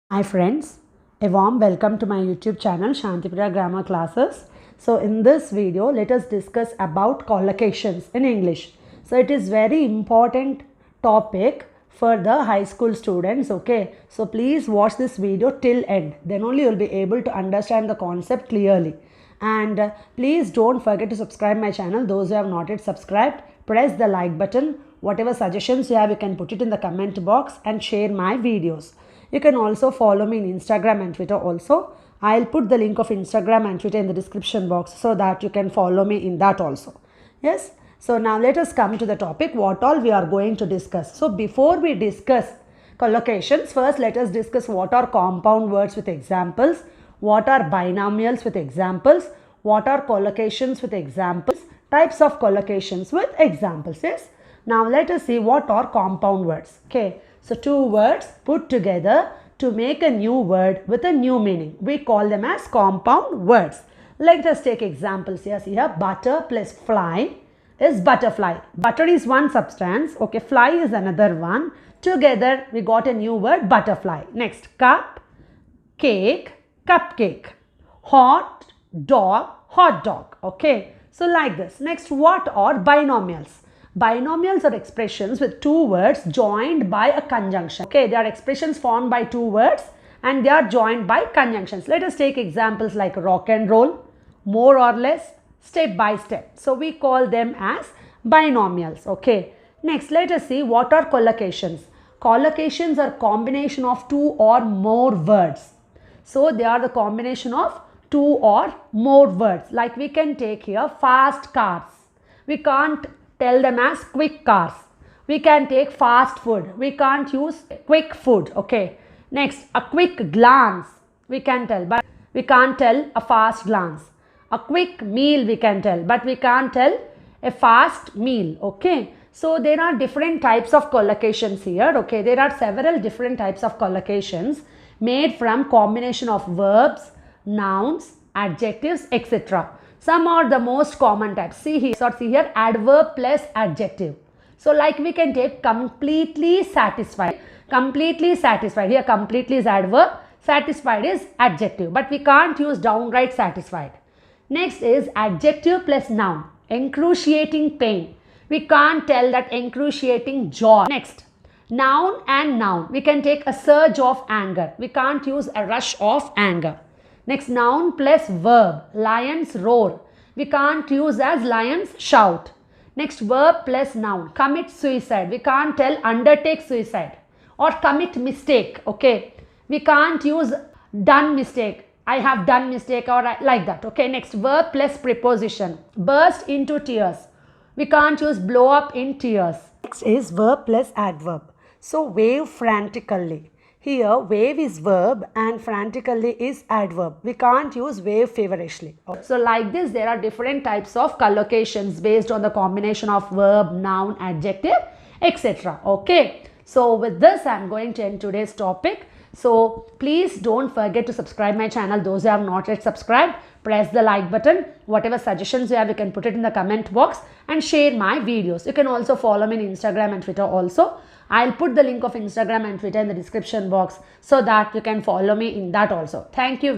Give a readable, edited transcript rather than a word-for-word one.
Hi friends, a warm welcome to my YouTube channel Shantipriya Grammar Classes. So in this video, let us discuss about collocations in English. So it is very important topic for the high school students, okay? So please watch this video till end. Then only you will be able to understand the concept clearly. And please don't forget to subscribe my channel. Those who have not yet subscribed, press the like button. Whatever suggestions you have, you can put it in the comment box and share my videos. You can also follow me in Instagram and Twitter also. I'll put the link of Instagram and Twitter in the description box so that you can follow me in that also. Yes. So now let us come to the topic what all we are going to discuss. So before we discuss collocations, first let us discuss what are compound words with examples, what are binomials with examples, what are collocations with examples, types of collocations with examples. Yes. Now let us see what are compound words. Okay. So two words put together to make a new word with a new meaning. We call them as compound words. Let us take examples here. See here, butter plus fly is butterfly. Butter is one substance. Okay, fly is another one. Together we got a new word butterfly. Next, cup, cake, cupcake. Hot dog, hot dog. Okay, so like this. Next, what are binomials? Binomials are expressions with two words joined by a conjunction. Okay, they are expressions formed by two words and they are joined by conjunctions. Let us take examples like rock and roll, more or less, step by step. So we call them as binomials. Okay. Next, let us see what are collocations. Collocations are combination of two or more words. So they are the combination of two or more words. Like we can take here fast cars. We can't tell them as quick cars. We can take fast food. We can't use quick food. Okay. Next, a quick glance we can tell, but we can't tell a fast glance. A quick meal we can tell, but we can't tell a fast meal. Okay. So there are different types of collocations here. Okay. There are several different types of collocations made from combination of verbs, nouns, adjectives, etc. Some are the most common types. See here, adverb plus adjective. So like we can take completely satisfied. Completely satisfied. Here completely is adverb, satisfied is adjective. But we can't use downright satisfied. Next is adjective plus noun. Excruciating pain. We can't tell that excruciating joy. Next, noun and noun. We can take a surge of anger. We can't use a rush of anger. Next, noun plus verb. Lions roar. We can't use as lions shout. Next, verb plus noun. Commit suicide. We can't tell undertake suicide or commit mistake. Okay. We can't use done mistake. I have done mistake or like that. Okay. Next, verb plus preposition. Burst into tears. We can't use blow up in tears. Next is verb plus adverb. So, wave frantically. Here, wave is verb and frantically is adverb. We can't use wave feverishly. So, like this, there are different types of collocations based on the combination of verb, noun, adjective, etc. Okay. So, with this, I am going to end today's topic. So, please don't forget to subscribe my channel. Those who have not yet subscribed, press the like button. Whatever suggestions you have, you can put it in the comment box and share my videos. You can also follow me on Instagram and Twitter also. I'll put the link of Instagram and Twitter in the description box so that you can follow me in that also. Thank you.